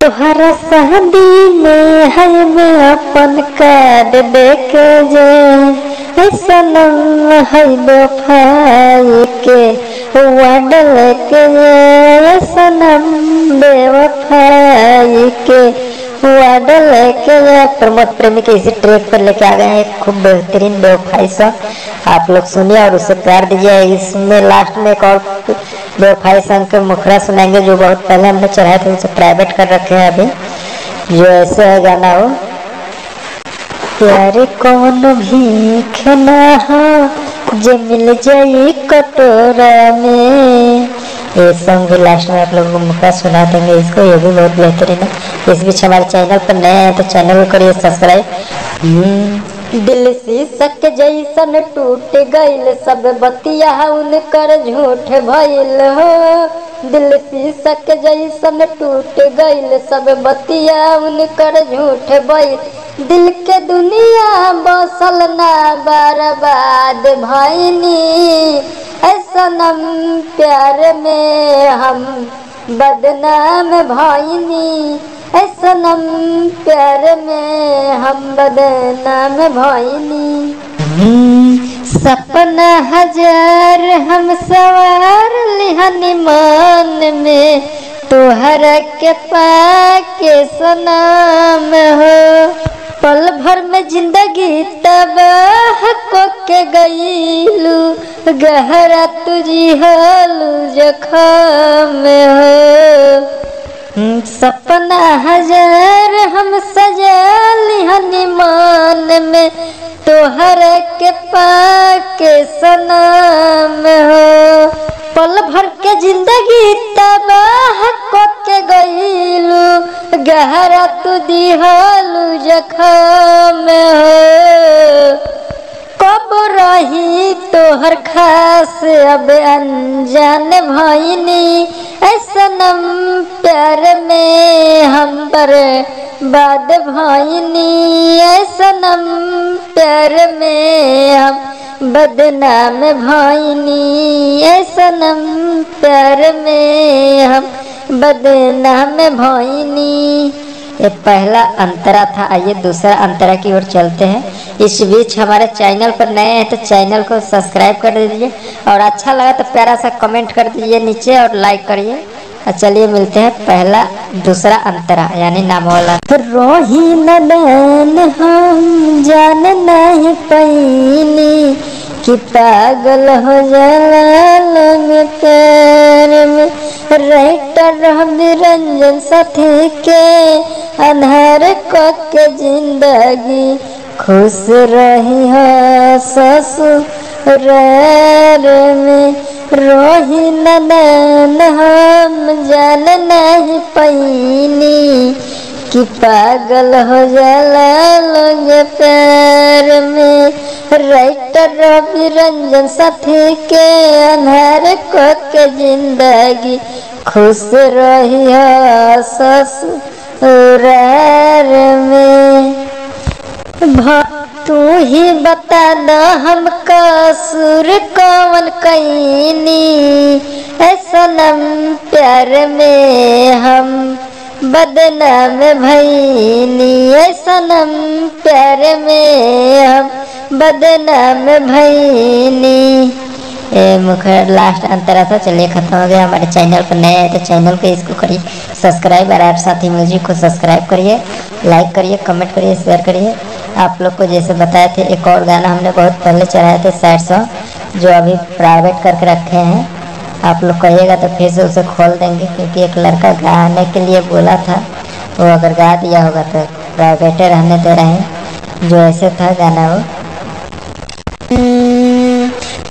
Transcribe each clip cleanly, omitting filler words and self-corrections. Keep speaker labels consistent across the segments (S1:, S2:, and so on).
S1: तोहरा शादी में है मैं अपन कार्ड देके जे सनम है बेवफाई के वाडल के सनम बेवफाई के वाडल के। प्रमोद प्रेमी के इसी ट्रैक पर लेके आ गए हैं खूब बेहतरीन बेवफाई सॉन्ग, आप लोग सुनिए और उसे प्यार दीजिए। इसमें लास्ट में एक और बेवफाई सॉन्ग के मुखरा सुनाएंगे जो बहुत पहले हमने चढ़ाए थे, उसे प्राइवेट कर रखे हैं अभी। जो ऐसे है गाना हो, प्यार कौन भीख ना हो जो मिल जाई कटोरा में। ये सॉन्ग भी लास्ट में आप लोगों को मुखरा सुना देंगे इसको, ये भी बहुत बेहतरीन है। इस बीच हमारे चैनल पर नए हैं तो चैनल को करिए सब्सक्राइब। दिल शीशक जैसन टूट गईल सब बतिया उनकर झूठ भइल हो। दिल शीशक जैसन टूट गईल सब बतिया उनकर झूठ भइल। दिल के दुनिया बसल ना बर्बाद भइनी सनम प्यार में हम बदनाम भइनी सनम प्यार में हम बदनाम भइनी। सपना हजार हम सवार लिहनी मन में तोहरा के पाके सनम हो। पल भर में जिंदगी तबाह को के गईलू गहरा तुझी हालू जखम हो। सपना हजार हम सजा लिहनी मन में तोहरा के पाके सनम हो। पल भर के जिंदगी तबाह को के गईलू गहरा तू दिहालू जखम हो। कब रही तोहर खास अब अनजान भइनी सनम प्यार में हम बर्बाद भइनी सनम प्यार में हम बदनाम भइनी सनम प्यार में हम बदनाम भइनी। ये पहला अंतरा था, आइए दूसरा अंतरा की ओर चलते हैं। इस बीच हमारे चैनल पर नए हैं तो चैनल को सब्सक्राइब कर दीजिए और अच्छा लगा तो प्यारा सा कमेंट कर दीजिए नीचे और लाइक करिए। चलिए मिलते हैं दूसरा अंतरा यानी नाम वाला। रोही नदन हम जान नहीं पैनी कि पागल हो जाला लोग प्यार में। राइटर रंजन साथी के अंधार को के जिंदगी खुश रही है ससुराल में। रोही नदन हम जान नहीं पैनी कि पागल हो जाला लोग प्यार में। राइटर रंजन साथी के अंधार को के जिंदगी खुश रही है ससुराल में। तू ही बता दो हम कसूर कौन कईनी सनम प्यार में हम बदनाम भइनी सनम प्यार में हम बदनाम भइनी। मुखर लास्ट अंतरा था। चलिए खत्म हो गया। हमारे चैनल पर नए हैं तो चैनल को इसको करिए सब्सक्राइब और आप साथी म्यूजिक को सब्सक्राइब करिए, लाइक करिए, कमेंट करिए, शेयर करिए। आप लोग को जैसे बताए थे एक और गाना हमने बहुत पहले चढ़ाए थे सैड सॉन्ग जो अभी प्राइवेट करके रखे हैं। आप लोग कहिएगा तो फिर से उसे खोल देंगे क्योंकि एक लड़का गाने के लिए बोला था, वो अगर गा दिया होगा तो प्राइवेटे रहने दे रहे हैं। जो ऐसे था गाना वो,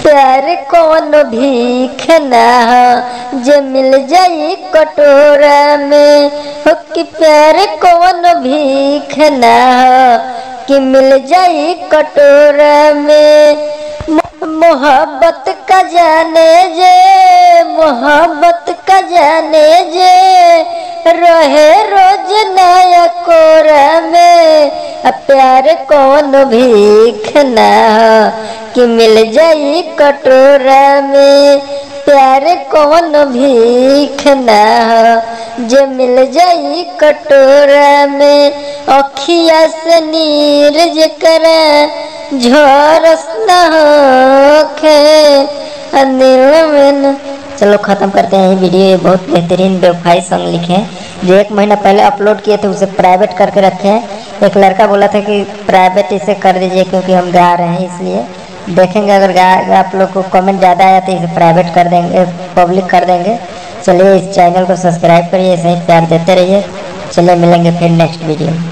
S1: प्यार कौन भीख ना हो जे मिल जाई कटोरा में। हो कि प्यार कौन भीख ना हो कि मिल जाई कटोरा में। मोहब्बत का जाने जे मोहब्बत का जाने जे रहे रोज नया कोरा में। प्यार कौन भीख ना हो कि मिल जाई कटोरा में। प्यार कौन भीख ना हो जे मिल जाई कटोरा में, अखिया से नीर जकरा झरस न होखे दिल में न। चलो ख़त्म करते हैं वीडियो। ये बहुत बेहतरीन बेवफाई सॉन्ग लिखे हैं जो 1 महीना पहले अपलोड किए थे, उसे प्राइवेट करके रखे हैं। एक लड़का बोला था कि प्राइवेट इसे कर दीजिए क्योंकि हम गा रहे हैं, इसलिए देखेंगे अगर आप लोग को कमेंट ज़्यादा आया तो इसे प्राइवेट कर देंगे, पब्लिक कर देंगे। चलिए इस चैनल को सब्सक्राइब करिए, ऐसे ही प्यार देते रहिए। चलिए मिलेंगे फिर नेक्स्ट वीडियो में।